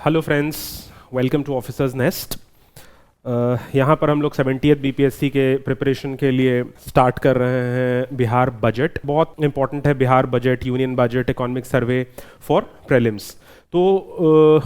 Hello friends, welcome to officers nest. यहाँ पर हम लोग 70th बीपीएससी के प्रिपरेशन के लिए स्टार्ट कर रहे हैं बिहार बजट। बहुत इंपॉर्टेंट है Bihar budget, union budget, economic survey for prelims. तो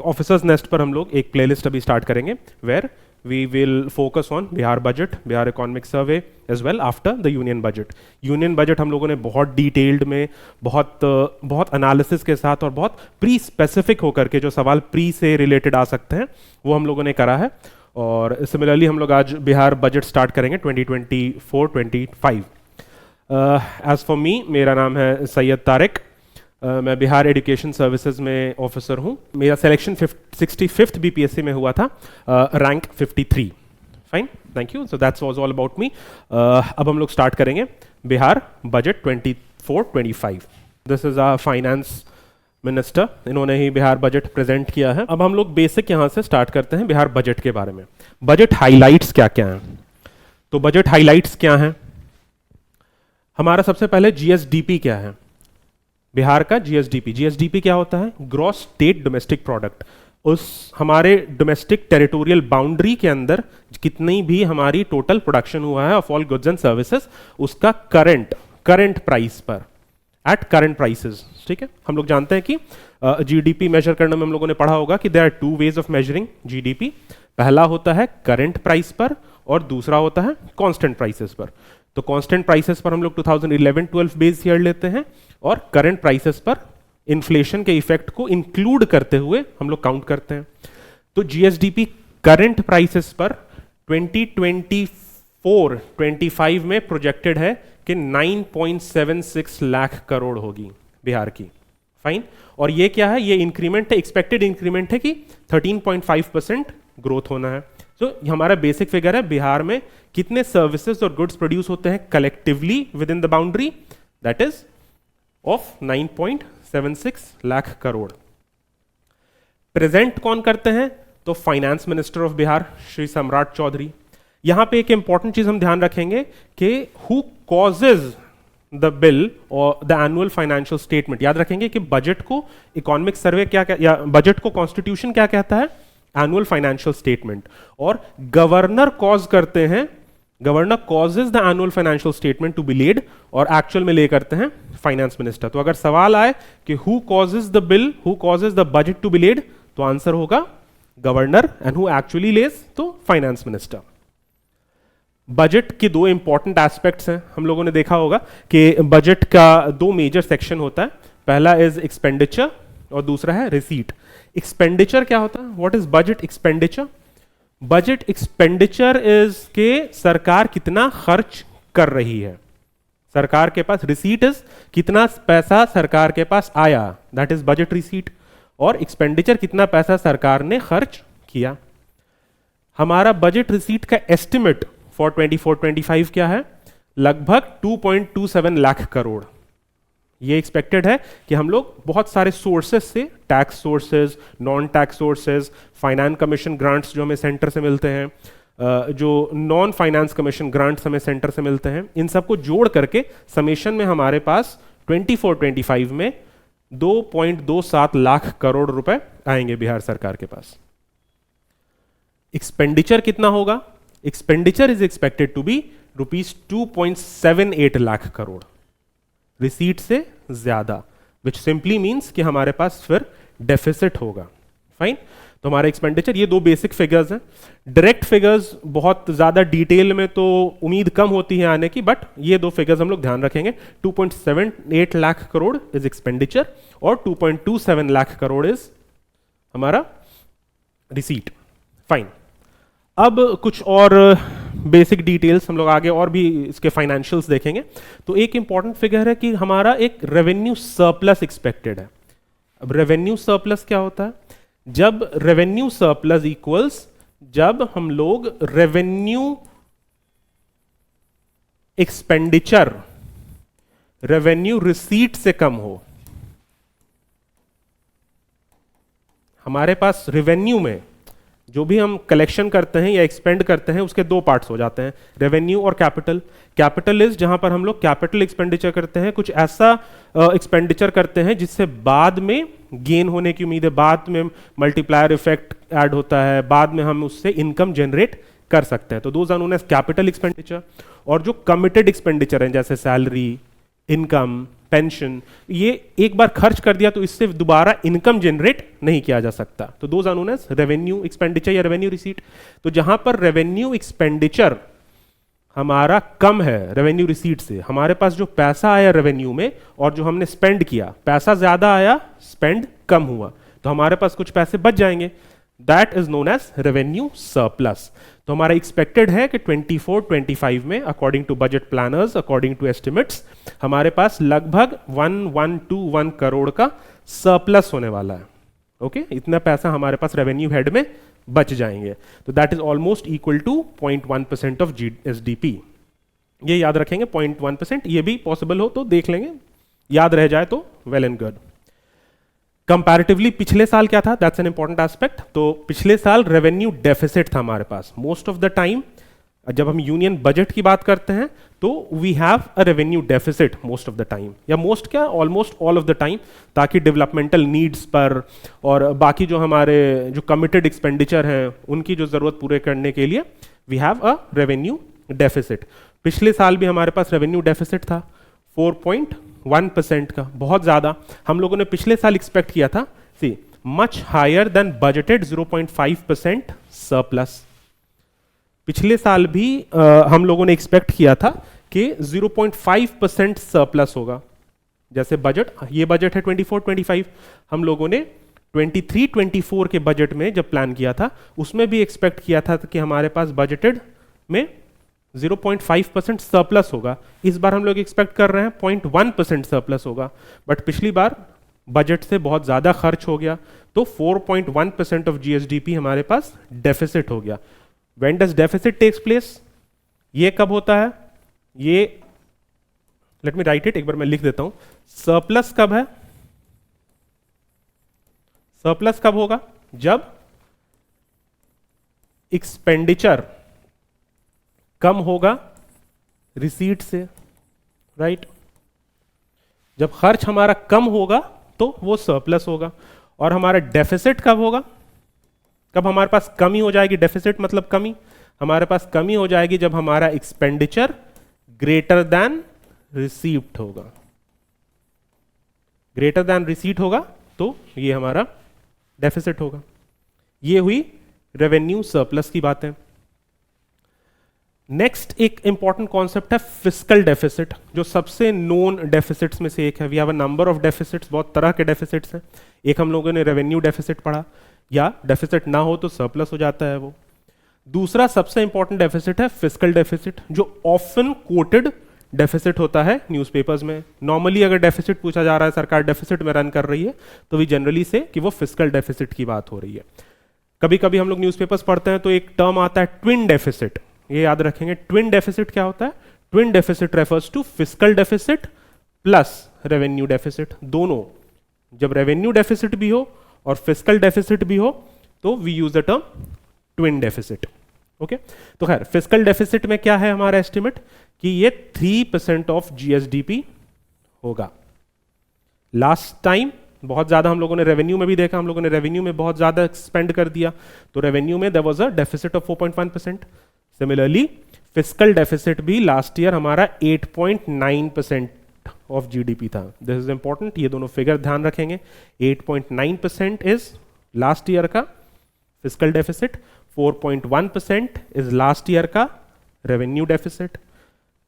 ऑफिसर्स नेस्ट पर हम लोग एक प्लेलिस्ट अभी स्टार्ट करेंगे where we will focus on Bihar budget, Bihar economic survey as well after the union budget. Union budget हम लोगों ने बहुत डिटेल्ड में, बहुत एनालिसिस के साथ और बहुत प्री स्पेसिफिक होकर के जो सवाल प्री से रिलेटेड आ सकते हैं वो हम लोगों ने करा है। और सिमिलरली हम लोग आज बिहार बजट स्टार्ट करेंगे 2024-25। एज फॉर मी, मेरा नाम है सैयद तारिक। मैं बिहार एजुकेशन सर्विसेज में ऑफिसर हूँ। मेरा सिलेक्शन 65th बीपीएससी में हुआ था, rank 53। Fine, thank you. So that's was all about me. अब हम लोग स्टार्ट करेंगे Bihar budget 24-25। This is our finance minister, इन्होंने ही बिहार बजट प्रेजेंट किया है। अब हम लोग बेसिक यहाँ से स्टार्ट करते हैं बिहार बजट के बारे में। बजट हाइलाइट्स क्या क्या हैं? तो बजट हाइलाइट्स क्या हैं? हमारा सबसे पहले जीएसडीपी क्या है? बिहार का जीएसडीपी क्या होता है? Gross state domestic product. उस हमारे डोमेस्टिक टेरिटोरियल बाउंड्री के अंदर कितनी भी हमारी टोटल प्रोडक्शन हुआ है of all goods and services, उसका करंट प्राइस पर, एट करंट प्राइसेस। ठीक है, हम लोग जानते हैं कि जीडीपी मेजर करने में हम लोगों ने पढ़ा होगा कि there are two ways of measuring GDP. पहला होता है करंट प्राइस पर और दूसरा होता है कांस्टेंट प्राइसेस पर। तो कांस्टेंट प्राइसेस पर हम लोग 2011-12 बेस ईयर लेते हैं और करंट प्राइसेस पर इन्फ्लेशन के इफेक्ट को इंक्लूड करते हुए हम लोग काउंट करते हैं। तो जीएसडीपी करंट प्राइसेस पर 2024-25 में प्रोजेक्टेड है कि 9.76 लाख करोड़ होगी बिहार की। फाइन, और ये क्या है? ये इंक्रीमेंट है, एक्सपेक्टेड इंक्रीमेंट है कि 13.5% ग्रोथ होना है। तो हमारा बेसिक फिगर है बिहार में कितने सर्विसेज और गुड्स प्रोड्यूस होते हैं collectively with in the boundary, that is of 9.76 lakh crore. Present कौन करते हैं? तो finance minister of Bihar Shri सम्राट चौधरी। यहां पे एक इंपॉर्टेंट चीज हम ध्यान रखेंगे कि हु कॉजेज द बिल और द एनुअल फाइनेंशियल स्टेटमेंट। याद रखेंगे कि बजट को इकोनॉमिक सर्वे क्या या बजट को कॉन्स्टिट्यूशन क्या कहता है? Annual financial statement. और गवर्नर कॉज करते हैं, governor causes the annual financial statement to be laid, और एक्चुअल में ले करते हैं फाइनेंस मिनिस्टर। तो अगर सवाल आए कि who causes the bill, who causes the budget to be laid, तो आंसर होगा governor, and who actually lays, तो फाइनेंस मिनिस्टर। बजट के दो इंपॉर्टेंट एस्पेक्ट्स हैं। हम लोगों ने देखा होगा कि बजट का दो मेजर सेक्शन होता है। पहला इज एक्सपेंडिचर और दूसरा है रिसीट। एक्सपेंडिचर क्या होता है? What is budget expenditure? Budget expenditure is के सरकार कितना खर्च कर रही है, सरकार के पास। रिसीट इज कितना पैसा सरकार के पास आया, दैट इज बजट रिसीट। और एक्सपेंडिचर कितना पैसा सरकार ने खर्च किया। हमारा बजट रिसीट का एस्टिमेट फॉर 24-25 क्या है? लगभग 2.27 लाख करोड़। ये एक्सपेक्टेड है कि हम लोग बहुत सारे सोर्सेस से, tax sources, non tax sources, finance commission grants जो हमें सेंटर से मिलते हैं, जो नॉन फाइनेंस कमीशन ग्रांट्स हमें सेंटर से मिलते हैं, इन सबको जोड़ करके समेशन में हमारे पास 24-25 में 2.27 लाख करोड़ रुपए आएंगे बिहार सरकार के पास। एक्सपेंडिचर कितना होगा? Expenditure is expected to be rupees 2.78 lakh crore, receipt से ज्यादा, विच सिंपली मीन्स कि हमारे पास फिर डेफिसिट होगा। फाइन, तो हमारा एक्सपेंडिचर, ये दो बेसिक फिगर्स हैं। डायरेक्ट फिगर्स बहुत ज्यादा डिटेल में तो उम्मीद कम होती है आने की, बट ये दो फिगर्स हम लोग ध्यान रखेंगे। 2.78 लाख करोड़ इज एक्सपेंडिचर और 2.27 लाख करोड़ इज हमारा रिसीट। फाइन, अब कुछ और बेसिक डिटेल्स हम लोग आगे और भी इसके फाइनेंशियल्स देखेंगे। तो एक इंपॉर्टेंट फिगर है कि हमारा एक रेवेन्यू सरप्लस एक्सपेक्टेड है। अब रेवेन्यू सरप्लस क्या होता है? जब रेवेन्यू सरप्लस इक्वल्स, जब हम लोग रेवेन्यू एक्सपेंडिचर रेवेन्यू रिसीट से कम हो। हमारे पास रेवेन्यू में जो भी हम कलेक्शन करते हैं या एक्सपेंड करते हैं उसके दो पार्ट्स हो जाते हैं, रेवेन्यू और कैपिटल। कैपिटल इज जहां पर हम लोग कैपिटल एक्सपेंडिचर करते हैं, कुछ ऐसा एक्सपेंडिचर करते हैं जिससे बाद में गेन होने की उम्मीद है, बाद में मल्टीप्लायर इफेक्ट ऐड होता है, बाद में हम उससे इनकम जनरेट कर सकते हैं। तो those are known as capital expenditure. और जो कमिटेड एक्सपेंडिचर हैं जैसे सैलरी, इनकम, पेंशन, ये एक बार खर्च कर दिया तो इससे दोबारा इनकम जनरेट नहीं किया जा सकता, तो those are known as revenue expenditure या रेवेन्यू रिसीट। तो जहां पर रेवेन्यू एक्सपेंडिचर हमारा कम है रेवेन्यू रिसीट से, हमारे पास जो पैसा आया रेवेन्यू में और जो हमने स्पेंड किया, पैसा ज्यादा आया स्पेंड कम हुआ, तो हमारे पास कुछ पैसे बच जाएंगे, that is known as revenue surplus. तो हमारा एक्सपेक्टेड है कि 24-25 में according to budget planners, according to estimates, हमारे पास लगभग 1121 करोड़ का सरप्लस होने वाला है। ओके, इतना पैसा हमारे पास रेवेन्यू हेड में बच जाएंगे, तो that is almost equal to 0.1% of GSDP। ये याद रखेंगे 0.1%, ये भी पॉसिबल हो तो देख लेंगे, याद रह जाए तो वेल एंड गुड। कंपैरेटिवली पिछले साल क्या था, दैट्स एन इंपॉर्टेंट एस्पेक्ट। तो पिछले साल रेवेन्यू डेफिसिट था हमारे पास मोस्ट ऑफ द टाइम। जब हम यूनियन बजट की बात करते हैं तो we have a revenue deficit most of the time, या मोस्ट क्या almost all of the time, ताकि डेवलपमेंटल नीड्स पर और बाकी जो हमारे जो कमिटेड एक्सपेंडिचर हैं उनकी जो जरूरत पूरे करने के लिए we have a revenue deficit. पिछले साल भी हमारे पास रेवेन्यू डेफिसिट था 4.1% का, बहुत ज्यादा। हम लोगों ने पिछले साल एक्सपेक्ट किया था see much higher than budgeted 0.5% surplus. पिछले साल भी हम लोगों ने एक्सपेक्ट किया था कि 0.5% सरप्लस होगा, जैसे बजट, ये बजट है 24-25, हम लोगों ने 23-24 के बजट में जब प्लान किया था उसमें भी एक्सपेक्ट किया था कि हमारे पास बजटेड में 0.5% सरप्लस होगा। इस बार हम लोग एक्सपेक्ट कर रहे हैं 0.1% सरप्लस होगा, बट पिछली बार बजट से बहुत ज्यादा खर्च हो गया तो 4.1% ऑफ GSDP हमारे पास डेफिसिट हो गया। When does deficit takes place? ये कब होता है? ये लेट मी राइट इट, एक बार मैं लिख देता हूं। सरप्लस कब है? सरप्लस कब होगा? जब एक्सपेंडिचर कम होगा रिसीट से, राइट? जब खर्च हमारा कम होगा तो वो सरप्लस होगा। और हमारा डेफिसिट कब होगा? कब हमारे पास कमी हो जाएगी? डेफिसिट मतलब कमी। हमारे पास कमी हो जाएगी जब हमारा एक्सपेंडिचर ग्रेटर देन रिसीव्ड होगा। ग्रेटर देन रिसीट होगा तो ये हमारा डेफिसिट होगा। ये हुई रेवेन्यू सरप्लस की बातें। नेक्स्ट एक इंपॉर्टेंट कॉन्सेप्ट है फिस्कल डेफिसिट, जो सबसे नोन डेफिसिट्स में से एक है। We have a number of deficits, बहुत तरह के डेफिसिट्स हैं। एक हम लोगों ने रेवेन्यू डेफिसिट पढ़ा, या डेफिसिट ना हो तो सरप्लस हो जाता है वो। दूसरा सबसे इंपॉर्टेंट डेफिसिट है फिस्कल डेफिसिट, जो ऑफन कोटेड डेफिसिट होता है न्यूज़पेपर्स में। नॉर्मली अगर डेफिसिट पूछा जा रहा है, सरकार डेफिसिट में रन कर रही है, तो वी जनरली से कि वो फिस्कल डेफिसिट की बात हो रही है। कभी कभी हम लोग न्यूज़पेपर्स पढ़ते हैं तो एक टर्म आता है ट्विन डेफिसिट, ये याद रखेंगे। ट्विन डेफिसिट क्या होता है? Twin deficit refers to fiscal deficit plus revenue deficit. दोनों, जब रेवेन्यू डेफिसिट भी हो और फिस्कल डेफिसिट भी हो तो we use the term twin deficit. Okay, तो खैर फिस्कल डेफिसिट में क्या है हमारा एस्टिमेट कि ये 3% ऑफ GSDP होगा। लास्ट टाइम बहुत ज्यादा हम लोगों ने रेवेन्यू में भी देखा, हम लोगों ने रेवेन्यू में बहुत ज्यादा स्पेंड कर दिया, तो रेवेन्यू में there was a deficit of 4.1%। Similarly fiscal deficit भी लास्ट ईयर हमारा 8.9% ऑफ GDP था। दिस इज इंपॉर्टेंट, ये दोनों फिगर ध्यान रखेंगे। 8.9% इज लास्ट ईयर का fiscal deficit, 4.1% is last year का रेवेन्यू डेफिसिट,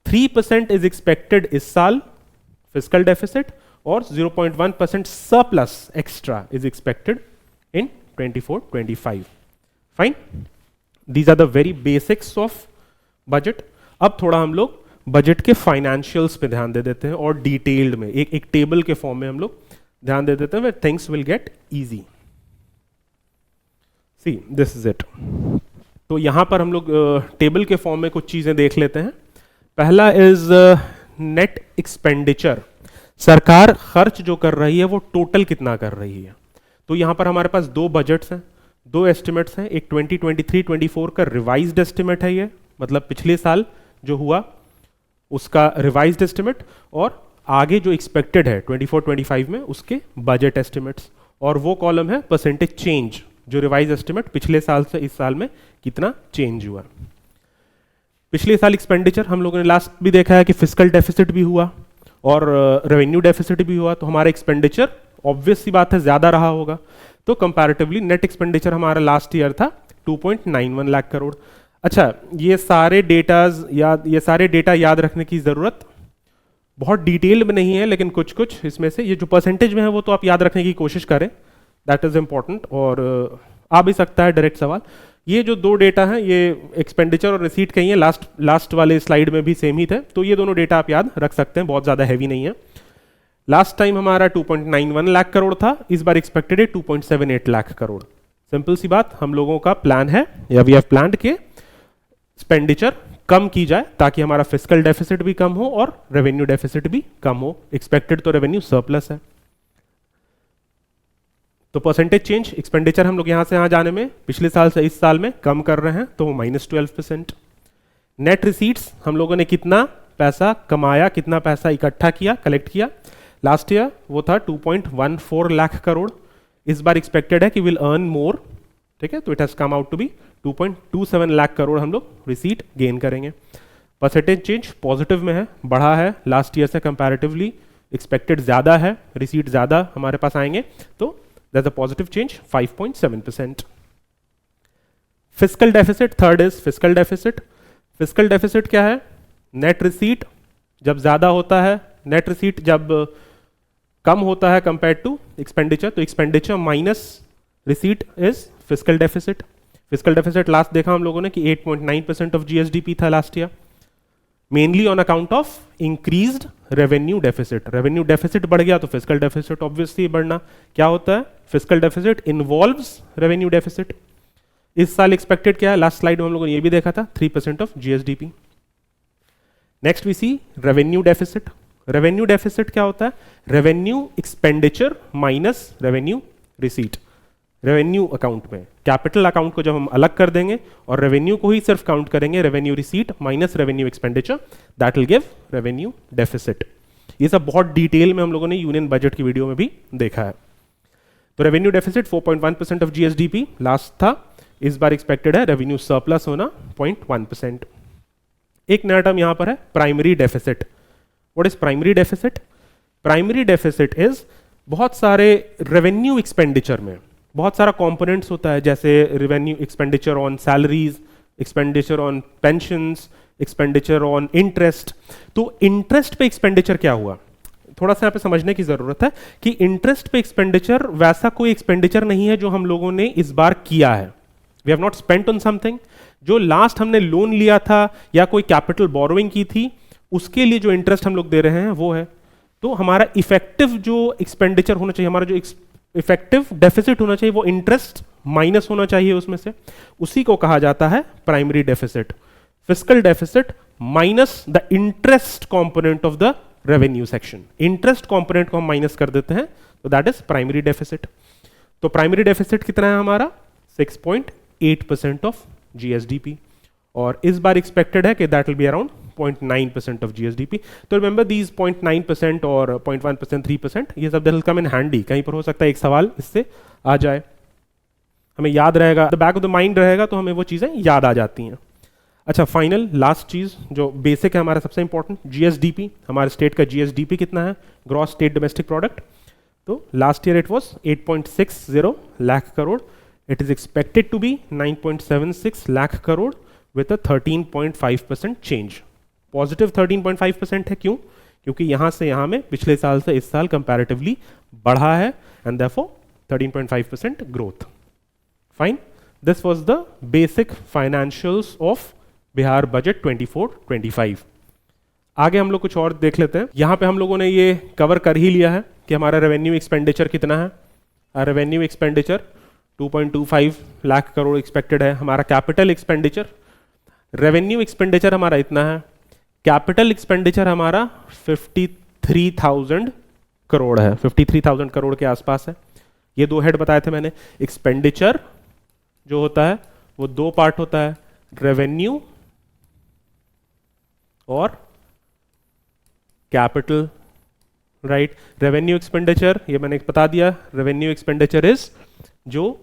3% इज एक्सपेक्टेड इस साल फिस्कल डेफिसिट, और 0.1% surplus extra is expected in 24-25। Fine, these are the very basics of budget. अब थोड़ा हम लोग बजट के फाइनेंशियल्स पे ध्यान दे देते हैं और डिटेल्ड में एक टेबल के फॉर्म में हम लोग ध्यान दे देते हैं, where things will get easy. See, this is it. तो यहां पर हम लोग टेबल के फॉर्म में कुछ चीजें देख लेते हैं। पहला इज नेट एक्सपेंडिचर, सरकार खर्च जो कर रही है वो टोटल कितना कर रही है। तो यहां पर हमारे पास दो बजट्स हैं, दो एस्टिमेट्स हैं। एक 2023-24 का रिवाइज्ड एस्टिमेट है, ये मतलब पिछले साल जो हुआ उसका रिवाइज्ड एस्टिमेट, और आगे जो एक्सपेक्टेड है 24-25 में उसके बजट एस्टिमेट्स। और वो कॉलम है परसेंटेज चेंज, जो रिवाइज एस्टिमेट पिछले साल से इस साल में कितना चेंज हुआ। पिछले साल एक्सपेंडिचर हम लोगों ने लास्ट भी देखा है कि फिस्कल डेफिसिट भी हुआ और रेवेन्यू डेफिसिट भी हुआ, तो हमारा एक्सपेंडिचर ऑब्वियस सी बात है ज़्यादा रहा होगा। तो कंपैरेटिवली नेट एक्सपेंडिचर हमारा लास्ट ईयर था 2.91 लाख करोड़। अच्छा, ये सारे डेटा याद रखने की ज़रूरत बहुत डिटेल में नहीं है, लेकिन कुछ कुछ इसमें से ये जो परसेंटेज में है वो तो आप याद रखने की कोशिश करें, दैट इज़ इम्पॉर्टेंट। और आ भी सकता है डायरेक्ट सवाल। ये जो दो डेटा हैं ये एक्सपेंडिचर और रिसीट कहीं है, लास्ट वाले स्लाइड में भी सेम ही थे, तो ये दोनों डेटा आप याद रख सकते हैं, बहुत ज़्यादा हैवी नहीं है। लास्ट टाइम हमारा 2.91 लाख करोड़ था, इस बार एक्सपेक्टेड है 2.78 लाख करोड़। सिंपल सी बात, हम लोगों का प्लान है या वी हैव प्लान्ड के एक्सपेंडिचर कम की जाए ताकि हमारा फिस्कल डेफिसिट भी कम हो और रेवेन्यू डेफिसिट भी कम हो। एक्सपेक्टेड तो रेवेन्यू सरप्लस है। तो परसेंटेज चेंज एक्सपेंडिचर हम लोग यहां से यहां जाने में पिछले साल से इस साल में कम कर रहे हैं, तो वो -12%। नेट रिसीट्स हम लोगों ने कितना पैसा कमाया, कितना पैसा इकट्ठा किया, कलेक्ट किया, लास्ट ईयर वो था 2.14 लाख करोड़। इस बार एक्सपेक्टेड है कि विल अर्न मोर, ठीक है, तो it has come out to be 2.27 lakh crore हम लोग रिसीट गेन करेंगे। परसेंटेज चेंज पॉजिटिव में है, बढ़ा है लास्ट ईयर से कंपैरेटिवली, एक्सपेक्टेड ज़्यादा है, रिसीट ज़्यादा हमारे पास आएंगे, तो that's a positive change 5.7%। Fiscal deficit, third is fiscal deficit. Fiscal deficit क्या है? नेट रिसीट जब ज़्यादा होता है, नेट रिसीट जब कम होता है कंपेयर टू एक्सपेंडिचर, तो expenditure minus receipt is fiscal deficit. Fiscal deficit last देखा हम लोगों ने कि 8.9% ऑफ जीएसडीपी था last year, mainly on account of increased revenue deficit. Revenue deficit बढ़ गया तो फिस्कल डेफिसिट ऑब्वियसली बढ़ना। क्या होता है? Fiscal deficit involves revenue deficit. इस साल एक्सपेक्टेड क्या है? लास्ट स्लाइड में हम लोगों ने ये भी देखा था, 3% of GSDP. Next we see revenue deficit. Revenue deficit क्या होता है? Revenue expenditure minus revenue receipt. Revenue account में, कैपिटल अकाउंट को जब हम अलग कर देंगे और रेवेन्यू को ही सिर्फ काउंट करेंगे, revenue receipt minus revenue expenditure, that will give revenue deficit. ये सब बहुत डिटेल में हम लोगों ने यूनियन बजट की वीडियो में भी देखा है। तो revenue deficit 4.1% of GSDP last था, इस बार एक्सपेक्टेड है रेवेन्यू सरप्लस होना 0.1%। एक नया टर्म यहां पर है, primary deficit. What is primary deficit? Primary deficit is बहुत सारे रेवेन्यू एक्सपेंडिचर में बहुत सारा कंपोनेंट्स होता है, जैसे revenue expenditure on salaries, expenditure on pensions, expenditure on interest. तो इंटरेस्ट पे एक्सपेंडिचर क्या हुआ, थोड़ा सा यहाँ पे समझने की जरूरत है कि इंटरेस्ट पे एक्सपेंडिचर वैसा कोई एक्सपेंडिचर नहीं है जो हम लोगों ने इस बार किया है। We have not spent on something. जो लास्ट हमने लोन लिया था या कोई कैपिटल बोरोइंग की थी, उसके लिए जो इंटरेस्ट हम लोग दे रहे हैं वो है। तो हमारा इफेक्टिव जो एक्सपेंडिचर होना चाहिए, हमारा जो इफेक्टिव डेफिसिट होना चाहिए, वो इंटरेस्ट माइनस होना चाहिए उसमें से, उसी को कहा जाता है primary deficit. Fiscal deficit minus the interest component of the revenue section. Interest component को हम माइनस कर देते हैं, तो दैट इज प्राइमरी डेफिसिट। तो प्राइमरी डेफिसिट कितना है हमारा? 6.8% ऑफ जीएसडीपी, और इस बार एक्सपेक्टेड है कि that will be around 0.9% of GSDP. तो रिमेंबर दीज 0.9% और 0.1%, 3%, ये सब that will come in handy. कहीं पर हो सकता है एक सवाल इससे आ जाए, हमें याद रहेगा, the back of the mind रहेगा, तो हमें वो चीज़ें याद आ जाती हैं। अच्छा, फाइनल लास्ट चीज़ जो बेसिक है हमारा सबसे इंपॉर्टेंट, जीएसडीपी। हमारे स्टेट का जीएसडीपी कितना है? Gross state domestic product. तो last year it was 8.60 lakh crore. It is expected to be 9.76 lakh crore with a 13.5% change. Positive 13.5% है, क्यों? क्योंकि यहां से यहां में पिछले साल से इस साल कंपैरेटिवली बढ़ा है, and therefore 13.5% growth. Fine, this was the basic financials of Bihar budget 24-25। आगे हम लोग कुछ और देख लेते हैं। यहां पे हम लोगों ने ये कवर कर ही लिया है कि हमारा रेवेन्यू एक्सपेंडिचर कितना है। Revenue expenditure 2.25 lakh crore expected है। हमारा कैपिटल एक्सपेंडिचर, रेवेन्यू एक्सपेंडिचर हमारा इतना है, कैपिटल एक्सपेंडिचर हमारा 53,000 करोड़ है, 53,000 करोड़ के आसपास है। ये दो हेड बताए थे मैंने। एक्सपेंडिचर जो होता है वो दो पार्ट होता है, रेवेन्यू और कैपिटल राइट। रेवेन्यू एक्सपेंडिचर ये मैंने बता दिया, रेवेन्यू एक्सपेंडिचर इज जो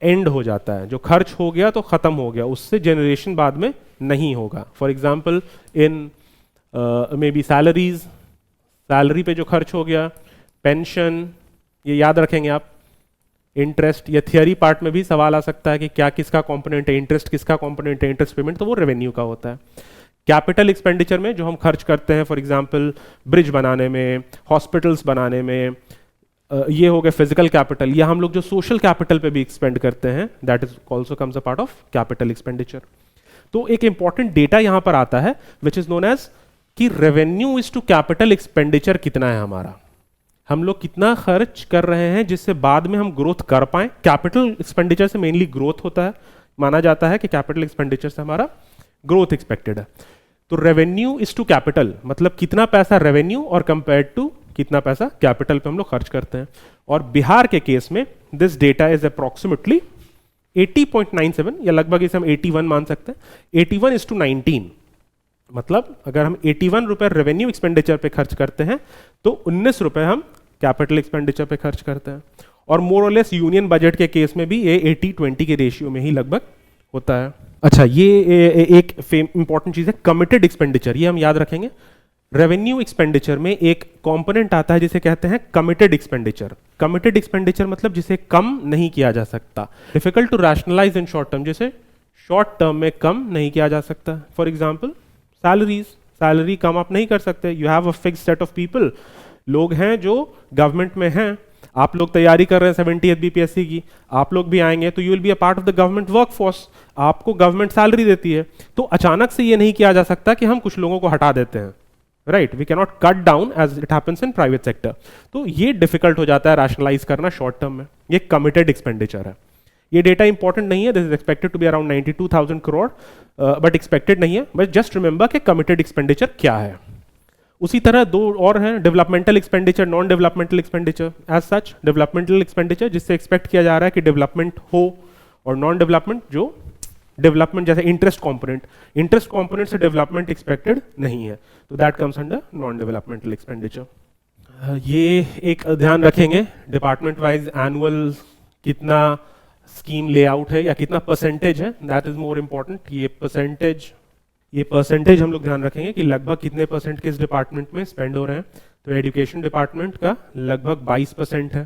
एंड हो जाता है, जो खर्च हो गया तो खत्म हो गया, उससे जनरेशन बाद में नहीं होगा। For example in may be salaries, salary पे जो खर्च हो गया, पेंशन, ये याद रखेंगे आप। इंटरेस्ट, या थियरी पार्ट में भी सवाल आ सकता है कि क्या किसका कंपोनेंट है, इंटरेस्ट किसका कंपोनेंट है, इंटरेस्ट पेमेंट, तो वो रेवेन्यू का होता है। कैपिटल एक्सपेंडिचर में जो हम खर्च करते हैं, फॉर एग्जांपल ब्रिज बनाने में, हॉस्पिटल्स बनाने में, ये हो गया फिजिकल कैपिटल, या हम लोग जो सोशल कैपिटल पे भी एक्सपेंड करते हैं, that is also comes a part of capital expenditure. तो एक इंपॉर्टेंट डेटा यहां पर आता है विच इज नोन एज कि revenue is to capital expenditure कितना है हमारा, हम लोग कितना खर्च कर रहे हैं जिससे बाद में हम ग्रोथ कर पाए। कैपिटल एक्सपेंडिचर से मेनली ग्रोथ होता है, माना जाता है कि कैपिटल एक्सपेंडिचर से हमारा ग्रोथ एक्सपेक्टेड है। तो रेवेन्यू इज टू कैपिटल मतलब कितना पैसा रेवेन्यू और कंपेयर टू कितना पैसा कैपिटल पे हम लोग खर्च करते हैं। और बिहार के केस में दिस डेटा इज अप्रोक्सीमेटली 80.97 या लगभग इसे हम 81 मान सकते हैं। 81 इज टू 19 मतलब अगर हम 81 रुपए रेवेन्यू एक्सपेंडिचर पे खर्च करते हैं तो 19 रुपए हम कैपिटल एक्सपेंडिचर पे खर्च करते हैं। और मोर और लेस यूनियन बजट के केस में भी ये 80-20 के रेशियो में ही लगभग होता है। अच्छा, ये एक इंपॉर्टेंट चीज है कमिटेड एक्सपेंडिचर, ये हम याद रखेंगे। रेवेन्यू एक्सपेंडिचर में एक कंपोनेंट आता है जिसे कहते हैं कमिटेड एक्सपेंडिचर। कमिटेड एक्सपेंडिचर मतलब जिसे कम नहीं किया जा सकता, difficult to rationalise in short term, जिसे शॉर्ट टर्म में कम नहीं किया जा सकता। फॉर एग्जाम्पल सैलरीज, सैलरी कम आप नहीं कर सकते, you have a fixed set of people. लोग हैं जो गवर्नमेंट में हैं, आप लोग तैयारी कर रहे हैं 70th बीपीएससी की, आप लोग भी आएंगे तो you will be a part of the government workforce, आपको गवर्नमेंट सैलरी देती है। तो अचानक से ये नहीं किया जा सकता कि हम कुछ लोगों को हटा देते हैं, right, we can not cut down as it happens in private sector. तो ये डिफिकल्ट हो जाता है रैशनलाइज करना शॉर्ट टर्म में, ये कमिटेड एक्सपेंडिचर है। ये डेटा इंपॉर्टेंट नहीं है, this is expected to be around 92,000 crore, but expected नहीं है, बट जस्ट रिमेंबर कि कमिटेड एक्सपेंडिचर क्या है। उसी तरह दो और हैं, developmental expenditure, non developmental expenditure. As such developmental expenditure जिससे एक्सपेक्ट किया जा रहा है कि डेवलपमेंट हो, और नॉन डेवलपमेंट जो डेवलपमेंट जैसे इंटरेस्ट कंपोनेंट से डेवलपमेंट एक्सपेक्टेड नहीं है, तो that comes under non developmental expenditure. ये एक ध्यान रखेंगे डिपार्टमेंट वाइज एनुअल कितना स्कीम लेआउट है या कितना परसेंटेज है, दैट इज मोर इंपॉर्टेंट। ये परसेंटेज हम लोग ध्यान रखेंगे कि लगभग कितने परसेंट किस डिपार्टमेंट में स्पेंड हो रहे हैं। तो एजुकेशन डिपार्टमेंट का लगभग 22% है।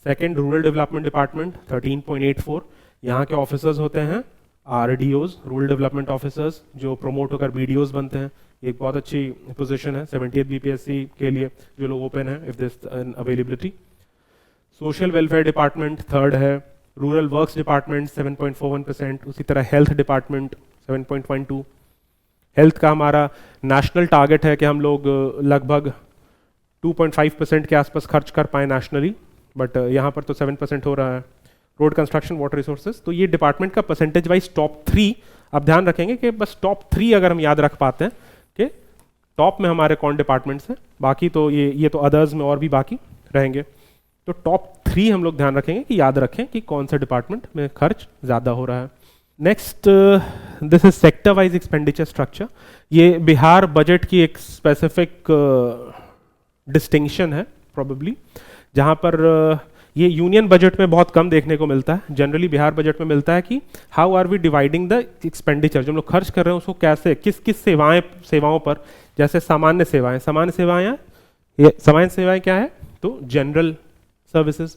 सेकंड, रूरल डेवलपमेंट डिपार्टमेंट 13.84, यहाँ के ऑफिसर्स होते हैं RDOs, रूरल डेवलपमेंट ऑफिसर्स, जो प्रमोट होकर BDOs बनते हैं। एक बहुत अच्छी पोजीशन है 70th बीपीएससी के लिए जो लोग ओपन है if this availability. Social welfare department third है, रूरल वर्क्स डिपार्टमेंट 7.41%, उसी तरह हेल्थ डिपार्टमेंट 7.12। हेल्थ का हमारा नेशनल टारगेट है कि हम लोग लगभग 2.5% के आसपास खर्च कर पाए नेशनली, बट यहाँ पर तो 7% हो रहा है। रोड कंस्ट्रक्शन, वाटर रिसोर्सेज, तो ये डिपार्टमेंट का परसेंटेज वाइज टॉप 3 आप ध्यान रखेंगे कि बस टॉप 3 अगर हम याद रख पाते हैं कि टॉप में हमारे कौन डिपार्टमेंट्स हैं, बाकी तो ये तो अदर्स में और भी बाकी रहेंगे। तो टॉप 3 हम लोग ध्यान रखेंगे कि याद रखें कि कौन सा डिपार्टमेंट में खर्च ज़्यादा हो रहा है। Next, this is sector wise expenditure structure. ये बिहार बजट की एक स्पेसिफिक डिस्टिंक्शन है प्रोबेबली, जहाँ पर ये यूनियन बजट में बहुत कम देखने को मिलता है। जनरली बिहार बजट में मिलता है कि how are we dividing the expenditure, जो हम लोग खर्च कर रहे हैं उसको कैसे, किस किस सेवाओं पर, जैसे सामान्य सेवाएं क्या है, तो general services,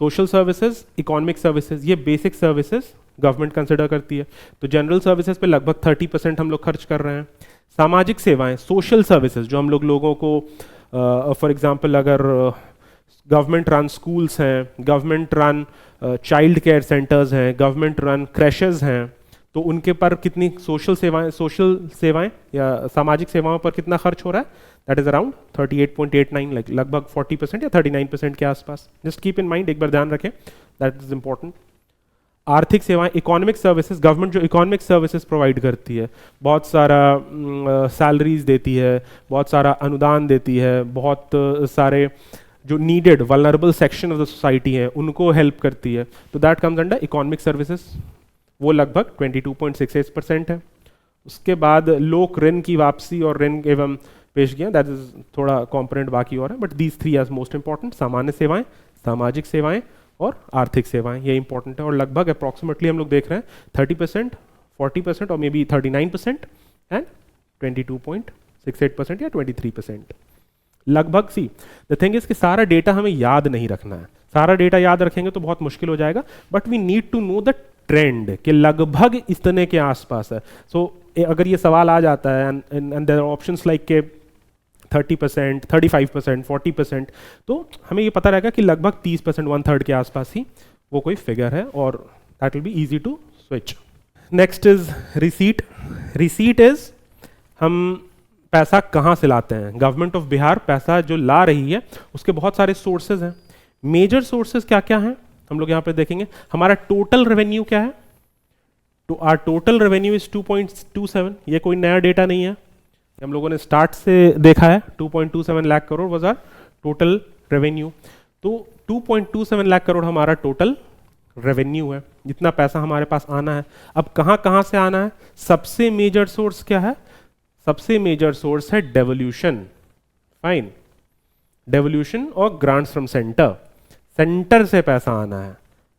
social services, economic services, ये बेसिक सर्विसेज गवर्नमेंट कंसिडर करती है। तो जनरल सर्विसेज पे लगभग 30% हम लोग खर्च कर रहे हैं। सामाजिक सेवाएं, सोशल सर्विसेज, जो हम लोगों को फॉर एग्जांपल अगर गवर्नमेंट रन स्कूल्स हैं, government run child care centres हैं, गवर्नमेंट रन क्रैशेस हैं, तो उनके पर कितनी सोशल सेवाएं या सामाजिक सेवाओं पर कितना खर्च हो रहा है, दैट इज अराउंड 38.89, लगभग 40% या 39% के आसपास। जस्ट कीप इन माइंड, एक बार ध्यान रखें, दैट इज इंपॉर्टेंट। आर्थिक सेवाएं, इकोनॉमिक सर्विसेज, गवर्नमेंट जो इकोनॉमिक सर्विसेज प्रोवाइड करती है, बहुत सारा सैलरीज देती है, बहुत सारा अनुदान देती है, बहुत सारे जो needed vulnerable section of the society है उनको हेल्प करती है, तो that comes under economic services, वो लगभग 22.68% है। उसके बाद लोक ऋण की वापसी और ऋण एवं पेश किया, दैट इज थोड़ा कॉम्पोनेंट बाकी और है, but these three are most important. सामान्य सेवाएं, सामाजिक सेवाएं और आर्थिक सेवाएं, ये इंपॉर्टेंट है। और लगभग अप्रॉक्सीमेटली हम लोग देख रहे हैं 30%, 40% और मे बी 39% एंड 22.68% या 23%। लगभग सी द थिंग इज कि सारा डेटा हमें याद नहीं रखना है, सारा डेटा याद रखेंगे तो बहुत मुश्किल हो जाएगा, but we need to know the trend कि लगभग इतने के आसपास है। सो अगर ये सवाल आ जाता है and there are options like के 30%, 35%, 40%, तो हमें ये पता रहेगा कि लगभग 30%, 1/3 के आसपास ही वो कोई फिगर है, और that will be easy to switch. Next is receipt. Receipt is हम पैसा कहाँ से लाते हैं। गवर्नमेंट ऑफ बिहार पैसा जो ला रही है उसके बहुत सारे सोर्सेज हैं। मेजर सोर्सेज क्या क्या हैं हम लोग यहाँ पे देखेंगे। हमारा टोटल रेवेन्यू क्या है, तो आर टोटल रेवेन्यू इज 2.27। ये कोई नया डेटा नहीं है, हम लोगों ने स्टार्ट से देखा है। 2.27 lakh crore was our total revenue. तो 2.27 लाख करोड़ हमारा टोटल रेवेन्यू है, जितना पैसा हमारे पास आना है। अब कहाँ कहाँ से आना है, सबसे मेजर सोर्स क्या है, सबसे मेजर सोर्स है डेवोल्यूशन। फाइन, डेवोल्यूशन और ग्रांट्स फ्रॉम सेंटर, सेंटर से पैसा आना है।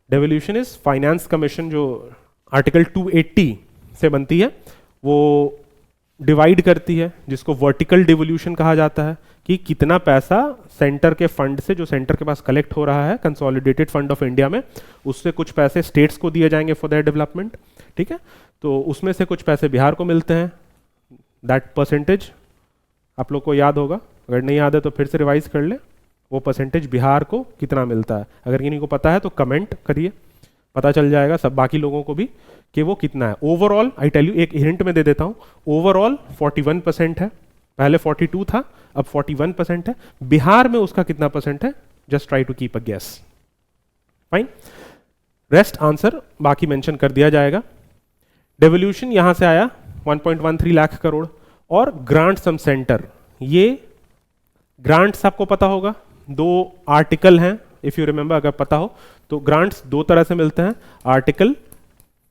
डेवोल्यूशन इज फाइनेंस कमीशन जो आर्टिकल 280 से बनती है, वो डिवाइड करती है, जिसको वर्टिकल डिवोल्यूशन कहा जाता है, कि कितना पैसा सेंटर के फंड से, जो सेंटर के पास कलेक्ट हो रहा है कंसोलिडेटेड फंड ऑफ इंडिया में, उससे कुछ पैसे स्टेट्स को दिए जाएंगे फॉर देयर डेवलपमेंट। ठीक है, तो उसमें से कुछ पैसे बिहार को मिलते हैं। दैट परसेंटेज आप लोग को याद होगा, अगर नहीं याद है तो फिर से रिवाइज कर ले, वो परसेंटेज बिहार को कितना मिलता है। अगर किसी को पता है तो कमेंट करिए, पता चल जाएगा सब बाकी लोगों को भी कि वो कितना है। ओवरऑल आई टेल यू, एक हिंट में दे देता हूँ, ओवरऑल 41% है, पहले 42 था, अब 41% है। बिहार में उसका कितना परसेंट है, just try to keep a guess. Fine, rest answer बाकी मेंशन कर दिया जाएगा। डेवोल्यूशन यहां से आया 1.13 लाख करोड़, और ग्रांट सम सेंटर, ये ग्रांट्स आपको पता होगा, दो आर्टिकल हैं इफ यू रिमेंबर, अगर पता हो तो ग्रांट्स दो तरह से मिलते हैं, आर्टिकल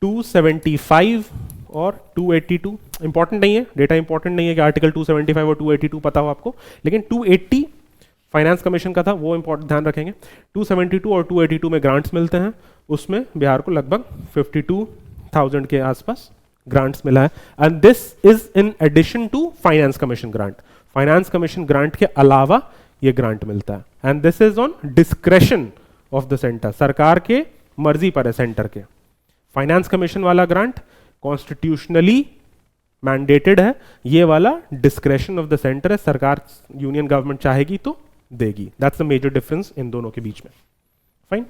275 और 282। इंपॉर्टेंट नहीं है, डेटा इंपॉर्टेंट नहीं है कि आर्टिकल 275 और 282 पता हो आपको, लेकिन 280 फाइनेंस कमीशन का था, वो इंपॉर्टेंट ध्यान रखेंगे। 272 और 282 में ग्रांट्स मिलते हैं, उसमें बिहार को लगभग 52,000 के आसपास ग्रांट्स मिला है। And this is in addition to finance commission grant, finance commission grant के अलावा ये ग्रांट मिलता है। And this is on discretion of the centre, सरकार के मर्जी पर है सेंटर के। फाइनेंस कमीशन वाला ग्रांट कॉन्स्टिट्यूशनली मैंडेटेड है, ये वाला डिस्क्रेशन ऑफ द सेंटर है, सरकार यूनियन गवर्नमेंट चाहेगी तो देगी। That's the major difference in दोनों के बीच में। फाइन,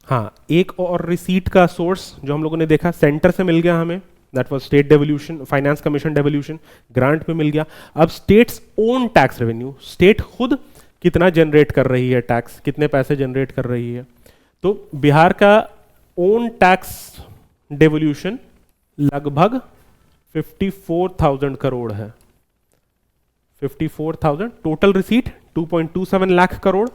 हाँ, एक और रिसीट का सोर्स जो हम लोगों ने देखा सेंटर से मिल गया हमें, that was state devolution, finance commission devolution, grant पे मिल गया। अब states own tax revenue, state खुद कितना जनरेट कर रही है टैक्स, कितने पैसे जनरेट कर रही है। तो बिहार का ओन टैक्स डेवोल्यूशन लगभग 54,000 करोड़ है। 54,000 total receipt 2.27 lakh crore.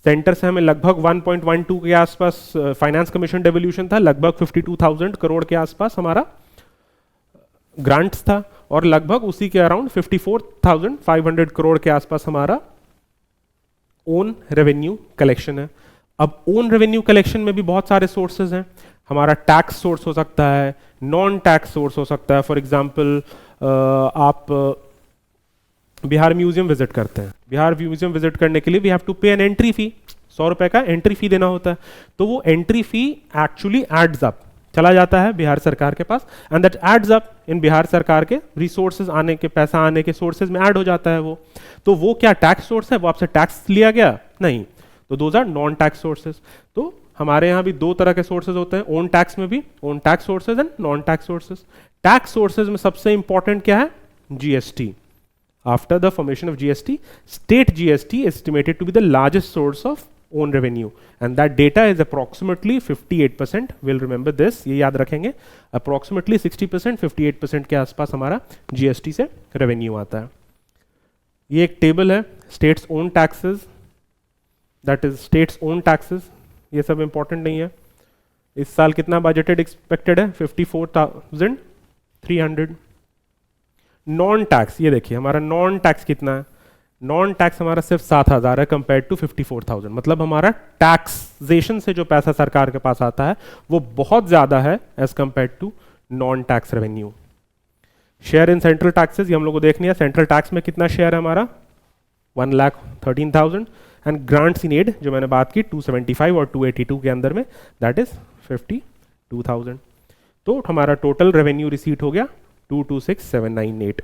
Centre से हमें लगभग 1.12 के आसपास फाइनेंस कमीशन डेवोल्यूशन था, लगभग 52,000 करोड़ के आसपास हमारा ग्रांट्स था, और लगभग उसी के अराउंड 54,500 करोड़ के आसपास हमारा ओन रेवेन्यू कलेक्शन है। अब ओन रेवेन्यू कलेक्शन में भी बहुत सारे सोर्सेज हैं। हमारा टैक्स सोर्स हो सकता है, नॉन टैक्स सोर्स हो सकता है। फॉर एग्जांपल आप बिहार म्यूजियम विजिट करते हैं, बिहार म्यूजियम विजिट करने के लिए वी हैव टू पे एन एंट्री फी, 100 रुपए का एंट्री फी देना होता है। तो वो entry fee actually adds up, चला जाता है बिहार सरकार के पास, and that adds up in Bihar सरकार के रिसोर्सेज आने के, पैसा आने के सोर्सेज में ऐड हो जाता है वो। तो वो क्या टैक्स सोर्स है, वो आपसे टैक्स लिया गया नहीं, तो those are non tax sources. तो हमारे यहाँ भी दो तरह के सोर्सेज होते हैं, ओन टैक्स में भी own tax sources and non tax sources. Tax sources में सबसे इंपॉर्टेंट क्या है, GST. After the formation of GST, state GST is estimated to be the largest source of own revenue, and that data is approximately 58%. We'll remember this, ये याद रखेंगे, approximately 60%, 58% के आसपास हमारा GST से revenue आता है। ये एक टेबल है, states own taxes, that is states own taxes, ये सब important नहीं है। इस साल कितना budgeted expected है, 54,300। नॉन टैक्स, ये देखिए हमारा नॉन टैक्स कितना है, नॉन टैक्स हमारा सिर्फ 7,000 है कंपेयर टू 54,000, मतलब हमारा टैक्सेशन से जो पैसा सरकार के पास आता है वो बहुत ज्यादा है as compare to non tax revenue. Share in central taxes ये हम लोग को देखनी है, सेंट्रल टैक्स में कितना शेयर है हमारा 1,13,000 एंड ग्रांट्स इन एड जो मैंने बात की 275 और 282 के अंदर में दैट इज 52,000। तो हमारा टोटल रेवेन्यू रिसीट हो गया 226,798।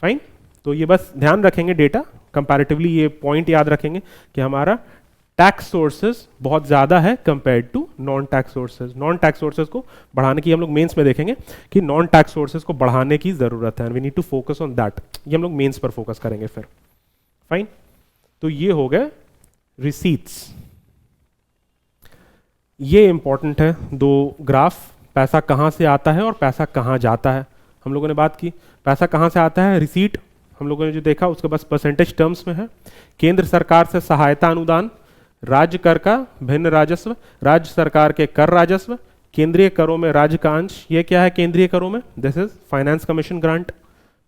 फाइन, तो ये बस ध्यान रखेंगे डेटा कंपैरेटिवली, ये पॉइंट याद रखेंगे कि हमारा टैक्स सोर्सेज बहुत ज्यादा है compared to non tax sources. Non tax sources को बढ़ाने की हम लोग मेंस में देखेंगे कि नॉन टैक्स सोर्सेज को बढ़ाने की जरूरत है, we need to focus on that, ये हम लोग मेंस पर फोकस करेंगे फिर। फाइन, तो ये हो गए रिसीट्स। ये इंपॉर्टेंट है दो ग्राफ, पैसा कहाँ से आता है और पैसा कहाँ जाता है। हम लोगों ने बात की पैसा कहाँ से आता है, रिसीट हम लोगों ने जो देखा उसके बस परसेंटेज टर्म्स में है। केंद्र सरकार से सहायता अनुदान, राज्य कर का भिन्न राजस्व, राज्य सरकार के कर राजस्व, केंद्रीय करों में राज्य का अंश। ये क्या है केंद्रीय करों में, this is finance commission grant.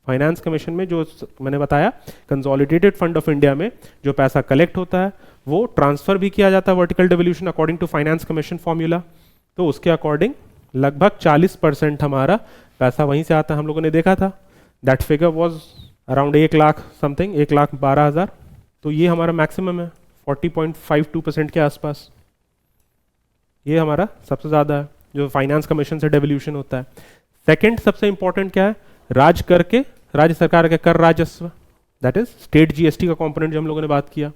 Finance commission में जो मैंने बताया कंसोलिडेटेड फंड ऑफ इंडिया में जो पैसा कलेक्ट होता है वो ट्रांसफर भी किया जाता है vertical devolution according to finance commission formula. तो उसके अकॉर्डिंग लगभग 40% हमारा पैसा वहीं से आता है। हम लोगों ने देखा था that figure was around 1 lakh something, 1,12,000। तो ये हमारा मैक्सिमम है 40.52% के आसपास, ये हमारा सबसे ज़्यादा है जो फाइनेंस कमीशन से डेवल्यूशन होता है। सेकंड सबसे इंपॉर्टेंट क्या है, राज्य कर के, राज्य सरकार के कर राजस्व, दैट इज स्टेट जीएसटी का कंपोनेंट जो हम लोगों ने बात किया।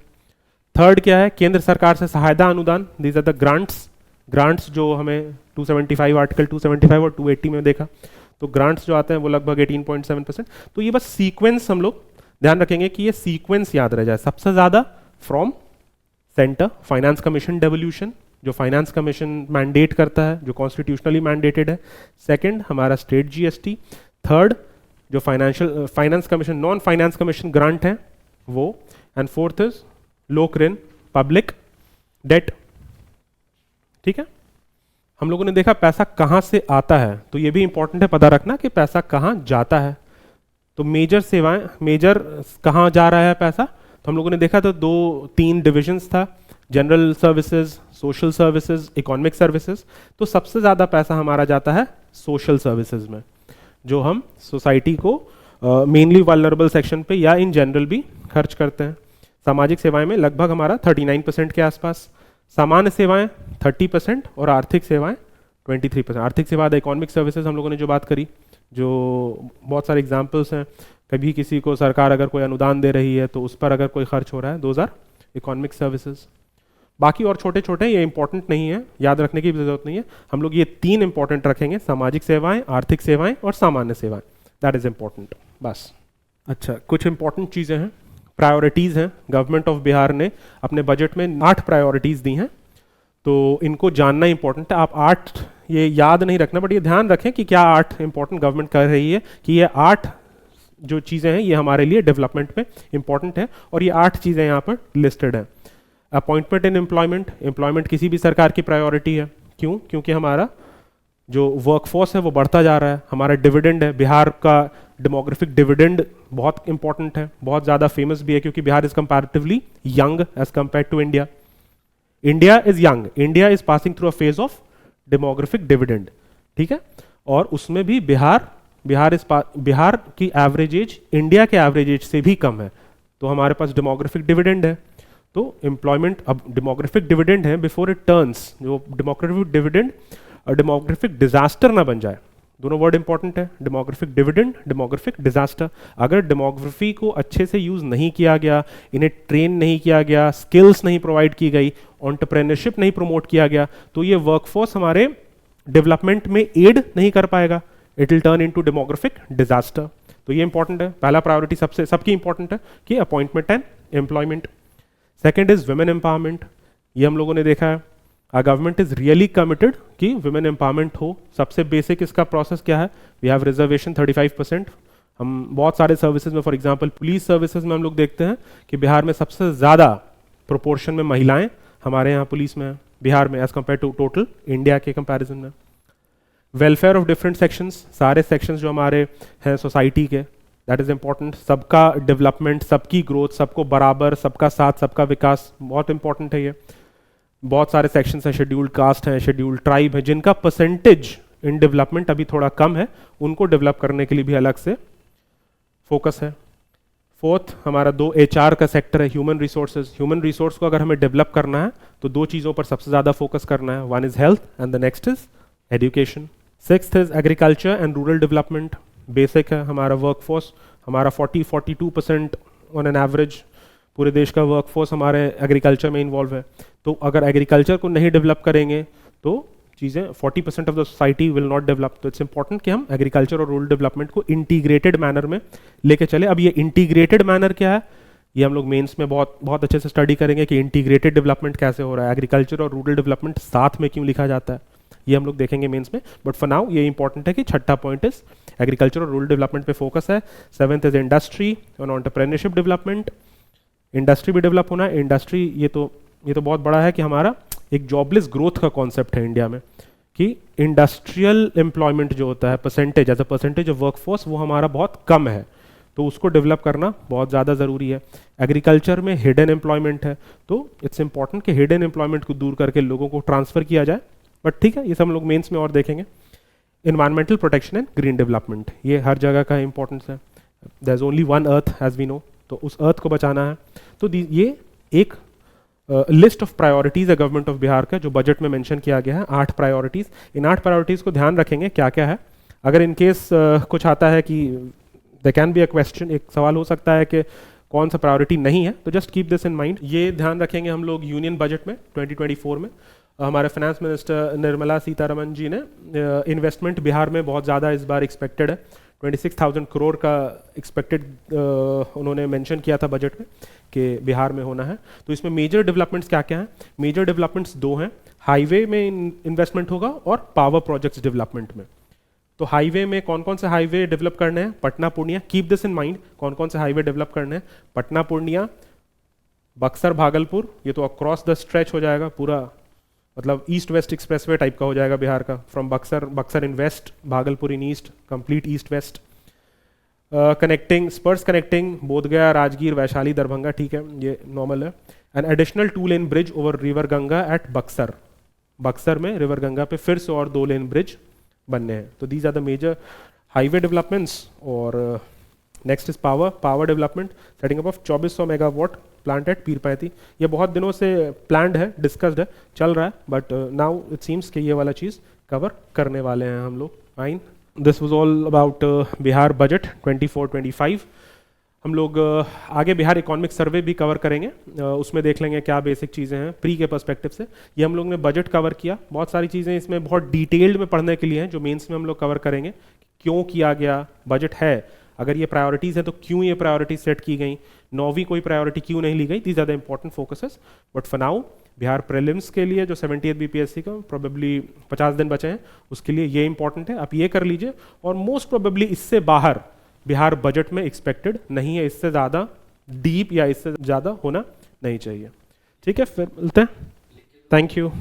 थर्ड क्या है, केंद्र सरकार से सहायता अनुदान, these are the grants. Grants जो हमें 275 आर्टिकल 275 और 280 में देखा, तो ग्रांट्स जो आते हैं वो लगभग 18.7%। तो ये बस सीक्वेंस हम लोग ध्यान रखेंगे कि ये सीक्वेंस याद रह जाए। सबसे ज्यादा from centre finance commission devolution जो फाइनेंस कमीशन मैंडेट करता है, जो कॉन्स्टिट्यूशनली मैंडेटेड है। सेकंड हमारा स्टेट जीएसटी। थर्ड जो finance commission non finance commission grant है वो। एंड फोर्थ इज लोक ऋण, पब्लिक डेट। ठीक है, हम लोगों ने देखा पैसा कहां से आता है, तो ये भी इंपॉर्टेंट है पता रखना कि पैसा कहां जाता है। तो मेजर सेवाएं, मेजर कहां जा रहा है पैसा, तो हम लोगों ने देखा तो 2-3 डिविजन्स था, general services, social services, economic services. तो सबसे ज़्यादा पैसा हमारा जाता है सोशल सर्विसेज में, जो हम सोसाइटी को मेनली वल्नरेबल सेक्शन पे या इन जनरल भी खर्च करते हैं। सामाजिक सेवाएं में लगभग हमारा 39% के आसपास, सामान्य सेवाएं 30% और आर्थिक सेवाएं 23%। आर्थिक सेवा इकोनॉमिक सर्विसेज हम लोगों ने जो बात करी, जो बहुत सारे एग्जाम्पल्स हैं, कभी किसी को सरकार अगर कोई अनुदान दे रही है तो उस पर अगर कोई खर्च हो रहा है, दोज आर इकोनॉमिक सर्विसेज। बाकी और छोटे छोटे ये इंपॉर्टेंट नहीं है, याद रखने की भी जरूरत नहीं है। हम लोग ये 3 इंपॉर्टेंट रखेंगे, सामाजिक सेवाएं, आर्थिक सेवाएं और सामान्य सेवाएं, दैट इज इंपॉर्टेंट बस। अच्छा, कुछ इंपॉर्टेंट चीज़ें हैं, प्रायोरिटीज़ हैं। गवर्नमेंट ऑफ बिहार ने अपने बजट में 8 प्रायोरिटीज़ दी हैं, तो इनको जानना इंपॉर्टेंट है। आप 8 ये याद नहीं रखना, बट ये ध्यान रखें कि क्या 8 इंपॉर्टेंट गवर्नमेंट कर रही है, कि ये 8 जो चीज़ें हैं ये हमारे लिए डेवलपमेंट में इंपॉर्टेंट है, और ये 8 चीज़ें यहाँ पर लिस्टेड हैं। अपॉइंटमेंट इन एम्प्लॉयमेंट, एम्प्लॉयमेंट किसी भी सरकार की प्रायोरिटी है। क्यों? क्योंकि हमारा जो वर्कफोर्स है वो बढ़ता जा रहा है। हमारा डिविडेंड है, बिहार का डेमोग्राफिक डिविडेंड बहुत इंपॉर्टेंट है, बहुत ज़्यादा फेमस भी है, क्योंकि Bihar is comparatively young as compare to India. India is young, India is passing through a phase of demographic dividend, ठीक है। और उसमें भी बिहार की एवरेज एज इंडिया के एवरेज एज से भी कम है, तो हमारे पास डेमोग्राफिक डिविडेंड है। तो एम्प्लॉयमेंट, अब डेमोग्राफिक डिविडेंड है बिफोर इट टर्न्स, जो डेमोग्राफिक डिविडेंड और डेमोग्राफिक डिजास्टर ना बन जाए, दोनों वर्ड इंपॉर्टेंट है, डेमोग्राफिक डिविडेंड, डेमोग्राफिक डिजास्टर। अगर डेमोग्राफी को अच्छे से यूज नहीं किया गया, इन्हें ट्रेन नहीं किया गया, स्किल्स नहीं प्रोवाइड की गई, एंटरप्रेन्योरशिप नहीं प्रमोट किया गया, तो ये वर्कफोर्स हमारे डेवलपमेंट में एड नहीं कर पाएगा, it will turn into demographic disaster. तो ये इंपॉर्टेंट है, पहला प्रायोरिटी सबकी इंपॉर्टेंट है कि appointment and employment. Second is women empowerment, ये हम लोगों ने देखा है, our government is really committed कि वुमेन एम्पावरमेंट हो। सबसे बेसिक इसका प्रोसेस क्या है, वी हैव रिजर्वेशन 35%। हम बहुत सारे सर्विसेज में, फॉर एग्जांपल पुलिस सर्विसेज में हम लोग देखते हैं कि बिहार में सबसे ज़्यादा प्रोपोर्शन में महिलाएं हमारे यहाँ पुलिस में है, बिहार में, as compare to total India के कंपैरिजन में। वेलफेयर ऑफ डिफरेंट सेक्शंस, सारे सेक्शंस जो हमारे हैं सोसाइटी के, दैट इज़ इंपॉर्टेंट। सबका डेवलपमेंट, सबकी ग्रोथ, सबको बराबर, सबका साथ, सबका विकास, बहुत इंपॉर्टेंट है ये। बहुत सारे सेक्शंस हैं, शेड्यूल्ड कास्ट हैं, शेड्यूल्ड ट्राइब है, जिनका परसेंटेज इन डेवलपमेंट अभी थोड़ा कम है, उनको डेवलप करने के लिए भी अलग से फोकस है। फोर्थ हमारा 2 HR का सेक्टर है, ह्यूमन रिसोर्सेज। ह्यूमन रिसोर्स को अगर हमें डेवलप करना है तो 2 चीज़ों पर सबसे ज़्यादा फोकस करना है, one is health and the next is education. Sixth is agriculture and rural development. Basic है हमारा वर्कफोर्स, हमारा 40-42% ऑन एन एवरेज पूरे देश का वर्कफोर्स हमारे एग्रीकल्चर में इन्वॉल्व है। तो अगर एग्रीकल्चर को नहीं डेवलप करेंगे तो चीज़ें 40% of the society will not develop. तो इट्स इंपॉर्टेंट कि हम एग्रीकल्चर और रूरल डेवलपमेंट को इंटीग्रेटेड मैनर में लेके चले। अब ये इंटीग्रेटेड मैनर क्या है, ये हम लोग मेंस में बहुत बहुत अच्छे से स्टडी करेंगे कि इंटीग्रेटेड डेवलपमेंट कैसे हो रहा है, एग्रीकल्चर और रूरल डेवलपमेंट साथ में क्यों लिखा जाता है, ये हम लोग देखेंगे मेंस में। बट फॉर नाउ ये इंपॉर्टेंट है कि छठा पॉइंट इज एग्रीकल्चर और रूरल डेवलपमेंट पे फोकस है। सेवेंथ इज इंडस्ट्री और एंटरप्रेन्योरशिप डेवलपमेंट। इंडस्ट्री भी डेवलप होना है। इंडस्ट्री ये तो बहुत बड़ा है कि हमारा एक जॉबलेस ग्रोथ का कॉन्सेप्ट है इंडिया में, कि इंडस्ट्रियल एम्प्लॉयमेंट जो होता है percentage, as a percentage of workforce, वो हमारा बहुत कम है, तो उसको डेवलप करना बहुत ज़्यादा ज़रूरी है। एग्रीकल्चर में हिडन एम्प्लॉयमेंट है, तो इट्स इंपॉर्टेंट कि हिडन एम्प्लॉयमेंट को दूर करके लोगों को ट्रांसफ़र किया जाए। बट ठीक है, ये सब हम लोग मेंस में और देखेंगे। Environmental protection and green development, ये हर जगह का इंपॉर्टेंस है। There is only one earth as we know, तो उस अर्थ को बचाना है। तो ये एक लिस्ट ऑफ प्रायोरिटीज़ है गवर्नमेंट ऑफ बिहार का, जो बजट में मेंशन किया गया है, 8 प्रायोरिटीज़। इन 8 प्रायोरिटीज़ को ध्यान रखेंगे क्या क्या है। अगर इन केस कुछ आता है कि they can be a question, एक सवाल हो सकता है कि कौन सा प्रायोरिटी नहीं है, तो just keep this in mind. ये ध्यान रखेंगे हम लोग यूनियन बजट में 2024 में। हमारे फाइनेंस मिनिस्टर निर्मला सीतारमण जी ने इन्वेस्टमेंट बिहार में बहुत ज़्यादा इस बार एक्सपेक्टेड है, 26,000 करोड़ का एक्सपेक्टेड उन्होंने मेंशन किया था बजट में कि बिहार में होना है। तो इसमें मेजर डेवलपमेंट्स क्या क्या हैं? मेजर डेवलपमेंट्स 2 हैं, हाईवे में इन्वेस्टमेंट होगा और पावर प्रोजेक्ट्स डेवलपमेंट में। तो हाईवे में कौन कौन से हाईवे डेवलप करने हैं? Patna Purnia, keep this in mind, कौन कौन से हाईवे डेवलप करने हैं? पटना पूर्णिया, बक्सर भागलपुर, ये तो अक्रॉस द स्ट्रेच हो जाएगा पूरा, मतलब ईस्ट वेस्ट एक्सप्रेसवे टाइप का हो जाएगा बिहार का, from Buxar in west, Bhagalpur in east, complete east west. Connecting spurs, connecting Bodhgaya, Rajgir, Vaishali, Darbhanga, ठीक है, ये नॉर्मल है। An additional 2 lane bridge over river Ganga at Buxar, Buxar में रिवर गंगा पे फिर से और 2 लेन ब्रिज बनने हैं। तो these are the major highway developments. और next is power development, setting up of 2400 megawatt plant at Pirpainti. ये बहुत दिनों से प्लान्ड है, डिस्कस्ड है, चल रहा है, बट नाउ इट सीम्स कि ये वाला चीज़ कवर करने वाले हैं हम लोग। Fine, this was all about Bihar budget 24-25। हम लोग आगे बिहार इकोनॉमिक सर्वे भी कवर करेंगे, उसमें देख लेंगे क्या बेसिक चीज़ें हैं प्री के पर्सपेक्टिव से। ये हम लोग ने बजट कवर किया, बहुत सारी चीज़ें इसमें बहुत डिटेल्ड में पढ़ने के लिए हैं, जो मेंस में हम लोग कवर करेंगे। क्यों किया गया, बजट है, अगर ये प्रायोरिटीज़ है तो क्यों ये प्रायोरिटी सेट की गई, 9वीं कोई प्रायोरिटी क्यों नहीं ली गई, these are the important focuses. But for now Bihar prelims के लिए जो 70th BPSC का प्रोबेबली 50 दिन बचे हैं, उसके लिए ये इंपॉर्टेंट है, आप ये कर लीजिए। और मोस्ट प्रोबेबली इससे बाहर बिहार बजट में एक्सपेक्टेड नहीं है, इससे ज़्यादा डीप या इससे ज़्यादा होना नहीं चाहिए। ठीक है, फिर मिलते हैं, थैंक यू।